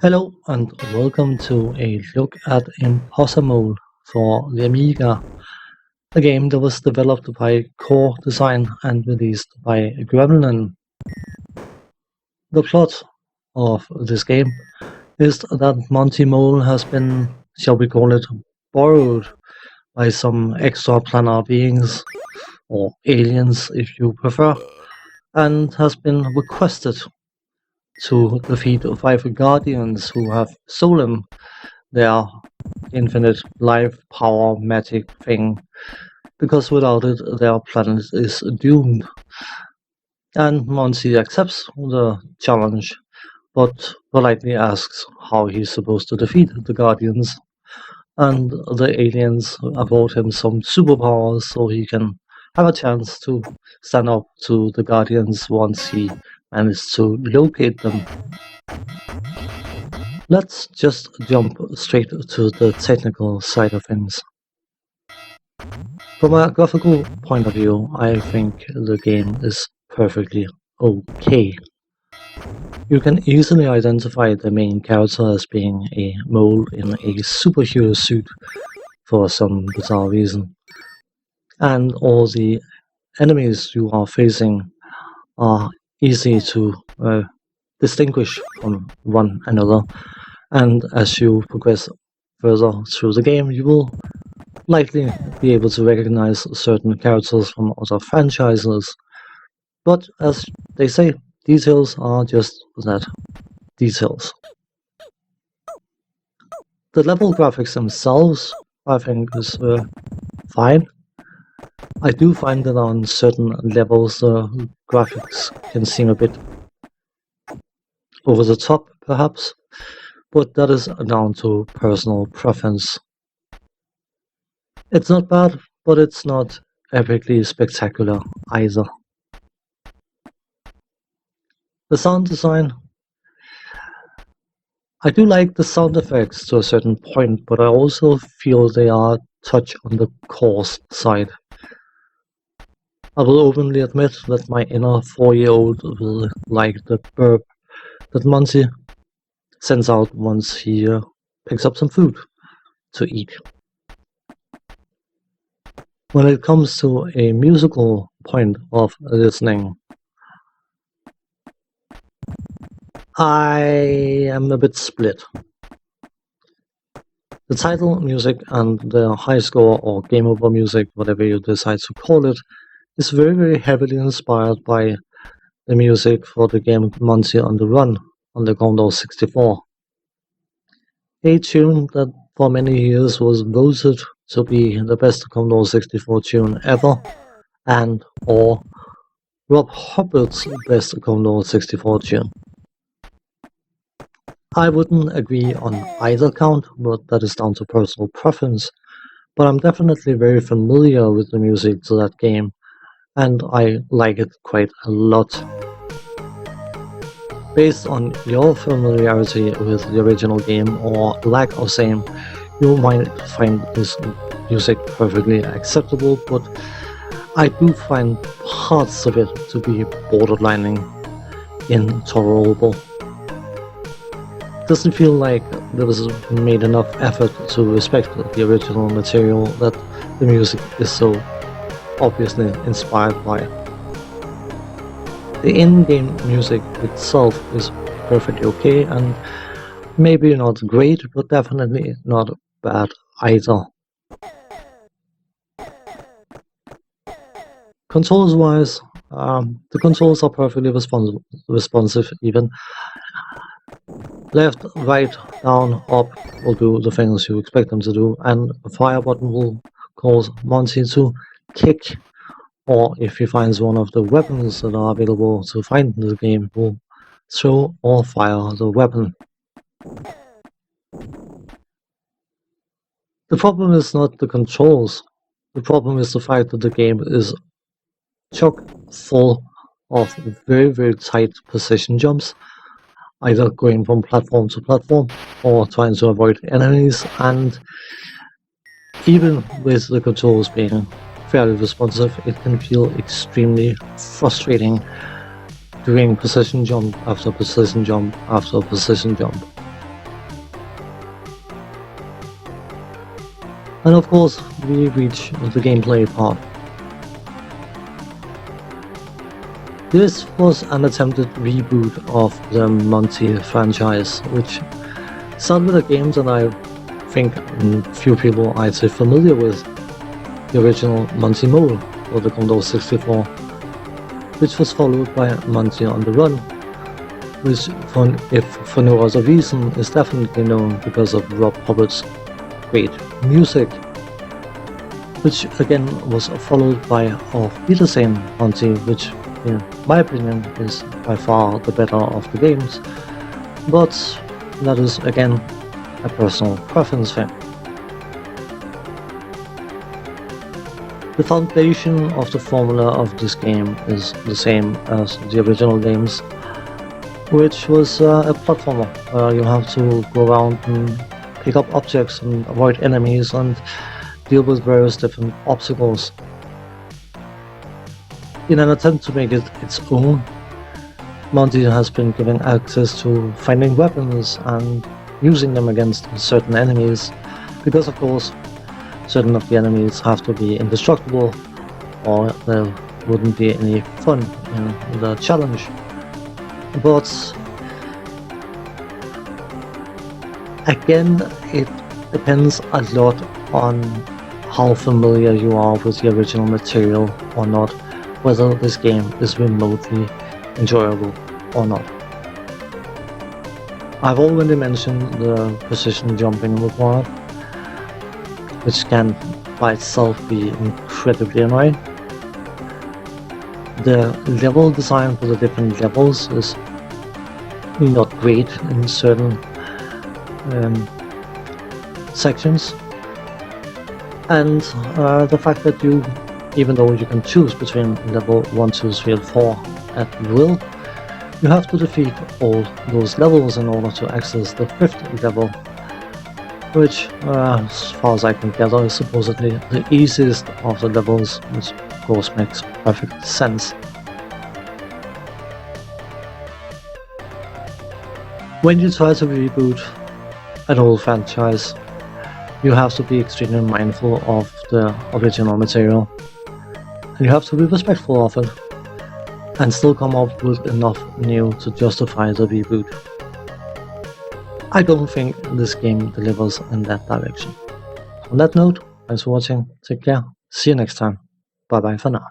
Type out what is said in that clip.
Hello and welcome to a look at Impossamole for the Amiga, a game that was developed by Core Design and released by Gremlin. The plot of this game is that Monty Mole has been, shall we call it, borrowed by some extraplanar beings, or aliens if you prefer, and has been requested to defeat 5 guardians who have stolen their infinite life power magic thing, because without it their planet is doomed. And Monty accepts the challenge, but politely asks how he's supposed to defeat the Guardians, and the aliens award him some superpowers so he can have a chance to stand up to the Guardians once he manages to locate them. Let's just jump straight to the technical side of things. From a graphical point of view, I think the game is perfectly okay. You can easily identify the main character as being a mole in a superhero suit for some bizarre reason. And all the enemies you are facing are easy to distinguish from one another. And as you progress further through the game, you will likely be able to recognize certain characters from other franchises. But as they say, details are just that, details. The level graphics themselves, I think, is fine. I do find that on certain levels the graphics can seem a bit over the top, perhaps, but that is down to personal preference. It's not bad, but it's not epically spectacular either. The sound design, I do like the sound effects to a certain point, but I also feel they are a touch on the coarse side. I will openly admit that my inner 4-year-old will like the burp that Monty sends out once he picks up some food to eat. When it comes to a musical point of listening, I am a bit split. The title music and the high score or game over music, whatever you decide to call it, is very heavily inspired by the music for the game Monty on the Run on the Commodore 64. A tune that for many years was voted to be the best Commodore 64 tune ever, and or Rob Hubbard's best Commodore 64 tune. I wouldn't agree on either count, but that is down to personal preference, but I'm definitely very familiar with the music to that game, and I like it quite a lot. Based on your familiarity with the original game or lack of same, you might find this music perfectly acceptable, but I do find parts of it to be borderlining intolerable. Doesn't feel like there was made enough effort to respect the original material that the music is so obviously inspired by. The in-game music itself is perfectly okay and maybe not great, but definitely not bad either. Controls-wise, the controls are perfectly responsive even. Left, right, down, up will do the things you expect them to do, and a fire button will cause Monty to kick, or if he finds one of the weapons that are available to find in the game, will throw or fire the weapon. The problem is not the controls, the problem is the fact that the game is chock full of very tight precision jumps, either going from platform to platform or trying to avoid enemies, and even with the controls being fairly responsive, it can feel extremely frustrating doing precision jump after precision jump after precision jump. And of course, we reach the gameplay part. This was an attempted reboot of the Monty franchise, which started with a game that I think few people I'd say familiar with, the original Monty Mole for the Commodore 64, which was followed by Monty on the Run, which, if for no other reason, is definitely known because of Rob Hubbard's great music, which again was followed by the same Monty, which in my opinion is by far the better of the games, but that is again a personal preference thing. The foundation of the formula of this game is the same as the original games, which was a platformer where you have to go around and pick up objects and avoid enemies and deal with various different obstacles. In an attempt to make it its own, Monty has been given access to finding weapons and using them against certain enemies, because of course certain of the enemies have to be indestructible or there wouldn't be any fun in the challenge. But again, it depends a lot on how familiar you are with the original material or not, whether this game is remotely enjoyable or not. I've already mentioned the precision jumping required, which can by itself be incredibly annoying. The level design for the different levels is not great in certain sections, and the fact that you, even though you can choose between level 1, 2, 3 and 4 at will, you have to defeat all those levels in order to access the 5th level, which as far as I can gather is supposedly the easiest of the levels, which of course makes perfect sense. When you try to reboot an old franchise, you have to be extremely mindful of the original material, and you have to be respectful of it, and still come up with enough new to justify the reboot. I don't think this game delivers in that direction. On that note, thanks for watching, take care, see you next time, bye bye for now.